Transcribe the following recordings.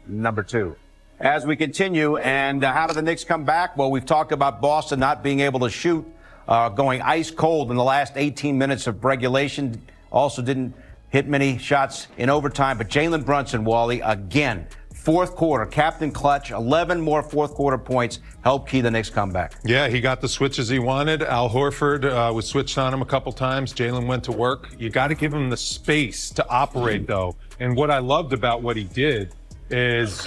number 2. As we continue, and how do the Knicks come back? Well, we've talked about Boston not being able to shoot, going ice cold in the last 18 minutes of regulation. Also didn't hit many shots in overtime. But Jalen Brunson, Wally, again, fourth quarter, captain clutch, 11 more fourth quarter points, helped key the Knicks comeback. Yeah, he got the switches he wanted. Al Horford was switched on him a couple times. Jalen went to work. You got to give him the space to operate, though. And what I loved about what he did is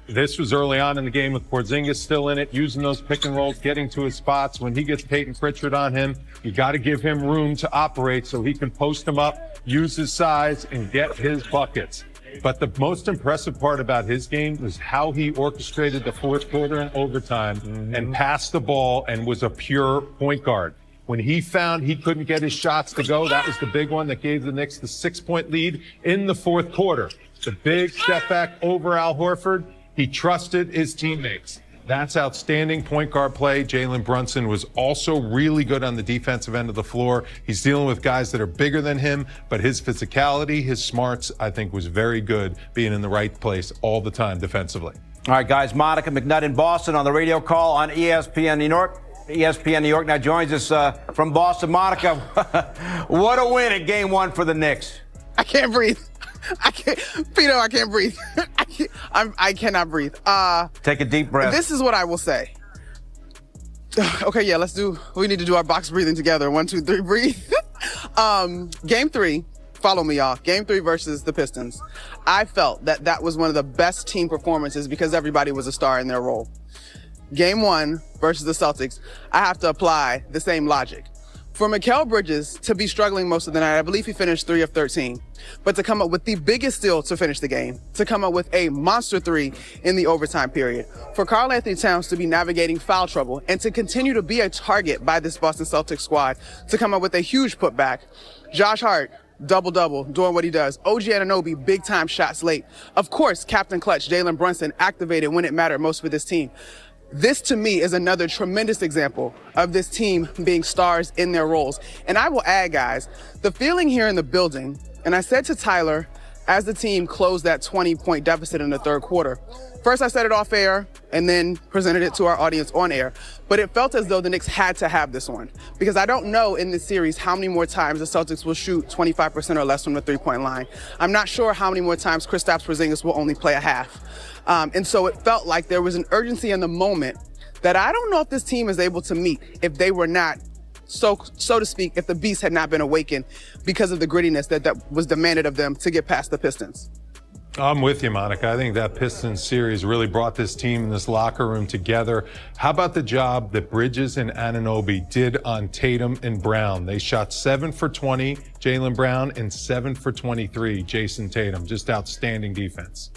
this was early on in the game with Porzingis still in it, using those pick and rolls, getting to his spots. When he gets Peyton Pritchard on him, you got to give him room to operate so he can post him up, use his size, and get his buckets. But the most impressive part about his game was how he orchestrated the fourth quarter and overtime and passed the ball and was a pure point guard. When he found he couldn't get his shots to go, that was the big one that gave the Knicks the 6-point lead in the fourth quarter. The big step back over Al Horford. He trusted his teammates. That's outstanding point guard play. Jalen Brunson was also really good on the defensive end of the floor. He's dealing with guys that are bigger than him, but his physicality, his smarts, I think was very good, being in the right place all the time defensively. All right, guys, Monica McNutt in Boston on the radio call on ESPN New York. ESPN New York now joins us from Boston. Monica, what a win at Game 1 for the Knicks. I can't breathe. I can't breathe. I cannot breathe. Take a deep breath. This is what I will say. Okay, yeah, we need to do our box breathing together. 1, 2, 3, breathe. Game 3, follow me, y'all. Game 3 versus the Pistons. I felt that was one of the best team performances because everybody was a star in their role. Game 1 versus the Celtics, I have to apply the same logic. For Mikal Bridges to be struggling most of the night, I believe he finished 3 of 13, but to come up with the biggest steal to finish the game, to come up with a monster 3 in the overtime period, for Karl Anthony Towns to be navigating foul trouble and to continue to be a target by this Boston Celtics squad, to come up with a huge putback, Josh Hart, double-double, doing what he does. OG Anunoby, big-time shots late. Of course, Captain Clutch, Jalen Brunson, activated when it mattered most for this team. This, to me, is another tremendous example of this team being stars in their roles. And I will add, guys, the feeling here in the building, and I said to Tyler as the team closed that 20-point deficit in the third quarter, first I said it off air and then presented it to our audience on air, but it felt as though the Knicks had to have this one because I don't know in this series how many more times the Celtics will shoot 25% or less from the three-point line. I'm not sure how many more times Kristaps Porzingis will only play a half. And so it felt like there was an urgency in the moment that I don't know if this team is able to meet if they were not, so to speak, if the beast had not been awakened because of the grittiness that was demanded of them to get past the Pistons. I'm with you, Monica. I think that Pistons series really brought this team and this locker room together. How about the job that Bridges and Anunoby did on Tatum and Brown? They shot 7 for 20, Jaylen Brown, and 7 for 23, Jason Tatum. Just outstanding defense.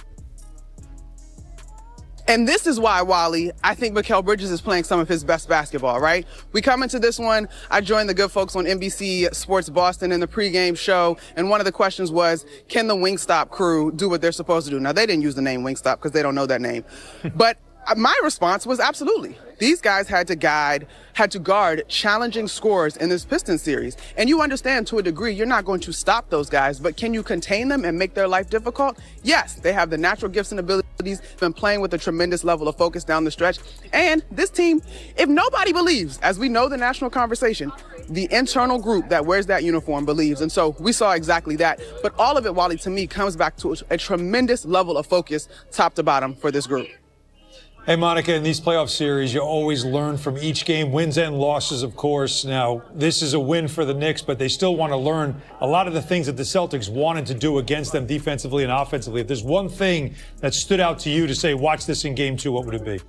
And this is why, Wally, I think Mikal Bridges is playing some of his best basketball, right? We come into this one, I joined the good folks on NBC Sports Boston in the pregame show, and one of the questions was, can the Wingstop crew do what they're supposed to do? Now, they didn't use the name Wingstop because they don't know that name. But my response was absolutely. These guys had to guard challenging scorers in this Pistons series. And you understand to a degree, you're not going to stop those guys, but can you contain them and make their life difficult? Yes, they have the natural gifts and abilities, been playing with a tremendous level of focus down the stretch. And this team, if nobody believes, as we know the national conversation, the internal group that wears that uniform believes. And so we saw exactly that. But all of it, Wally, to me, comes back to a tremendous level of focus top to bottom for this group. Hey, Monica, in these playoff series, you always learn from each game, wins and losses, of course. Now, this is a win for the Knicks, but they still want to learn a lot of the things that the Celtics wanted to do against them defensively and offensively. If there's one thing that stood out to you to say, watch this in game 2, what would it be?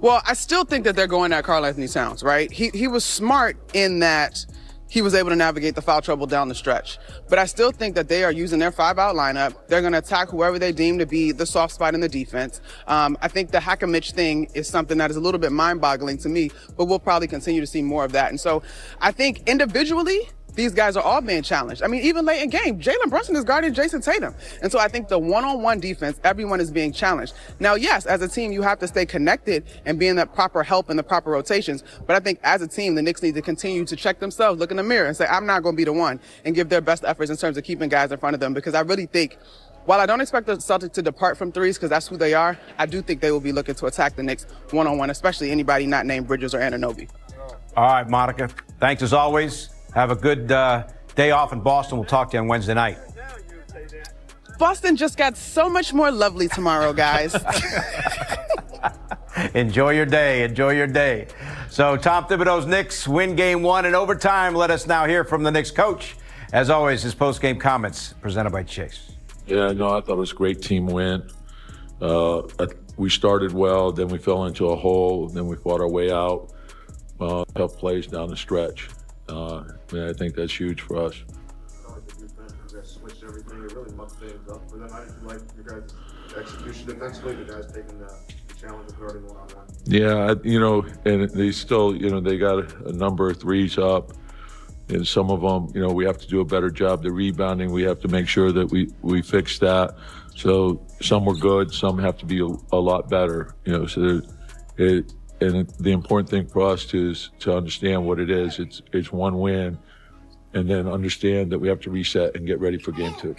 Well, I still think that they're going at Karl Anthony Towns, right? He was smart in that he was able to navigate the foul trouble down the stretch. But I still think that they are using their 5-out lineup. They're going to attack whoever they deem to be the soft spot in the defense. I think the Hack-a-Mitch thing is something that is a little bit mind-boggling to me, but we'll probably continue to see more of that. And so I think individually, these guys are all being challenged. I mean, even late in game, Jalen Brunson is guarding Jason Tatum. And so I think the one-on-one defense, everyone is being challenged. Now, yes, as a team, you have to stay connected and be in that proper help and the proper rotations. But I think as a team, the Knicks need to continue to check themselves, look in the mirror and say, I'm not going to be the one, and give their best efforts in terms of keeping guys in front of them. Because I really think While I don't expect the Celtics to depart from threes because that's who they are, I do think they will be looking to attack the Knicks one-on-one, especially anybody not named Bridges or Anunoby. All right, Monica. Thanks as always. Have a good day off in Boston. We'll talk to you on Wednesday night. Boston just got so much more lovely tomorrow, guys. Enjoy your day. Enjoy your day. So Tom Thibodeau's Knicks win game 1 in overtime. Let us now hear from the Knicks coach. As always, his post-game comments presented by Chase. Yeah, no, I thought it was a great team win. We started well, then we fell into a hole, then we fought our way out. Tough plays down the stretch. I think that's huge for us. Switched everything. It really mucked things up for them. How did you like your guys' execution defensively? The guys taking the challenge of guarding one-on-one. Yeah, and they still, they got a number of threes up, and some of them, we have to do a better job. The rebounding, we have to make sure that we fix that. So some were good, some have to be a lot better. So and the important thing for us is to understand what it is. It's one win. And then understand that we have to reset and get ready for game 2.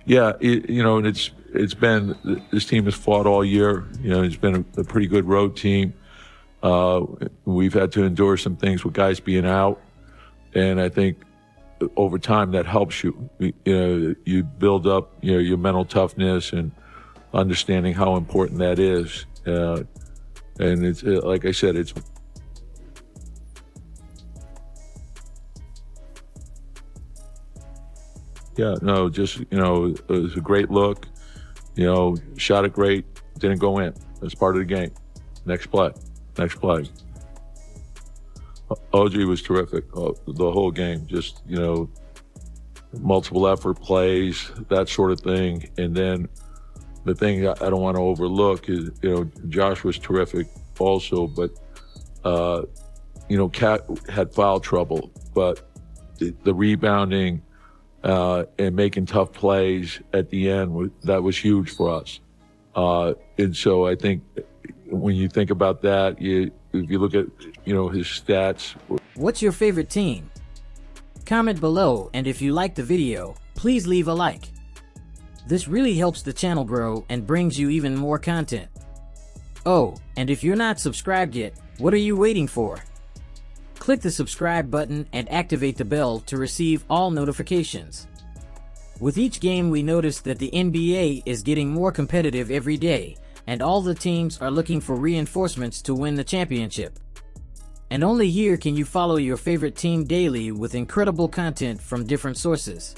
Yeah, and it's been, this team has fought all year. It's been a pretty good road team. We've had to endure some things with guys being out, and I think over time that helps you. You build up your mental toughness and understanding how important that is. And it's like I said, it's. Yeah, no, just, it was a great look. Shot it great, didn't go in. That's part of the game. Next play. OG was terrific the whole game. Just, multiple effort plays, that sort of thing. And then the thing I don't want to overlook is, Josh was terrific also, but, Cat had foul trouble, but the rebounding, and making tough plays at the end, that was huge for us. And so I think when you think about that, if you look at, his stats. What's your favorite team? Comment below, and if you like the video, please leave a like. This really helps the channel grow and brings you even more content. Oh, and if you're not subscribed yet, what are you waiting for? Click the subscribe button and activate the bell to receive all notifications. With each game, we notice that the NBA is getting more competitive every day, and all the teams are looking for reinforcements to win the championship. And only here can you follow your favorite team daily with incredible content from different sources.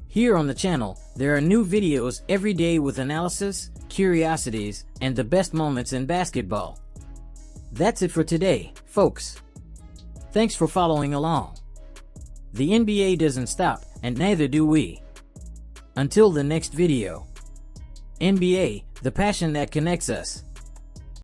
Here on the channel, there are new videos every day with analysis, curiosities, and the best moments in basketball. That's it for today, folks. Thanks for following along. The NBA doesn't stop, and neither do we. Until the next video. NBA, the passion that connects us.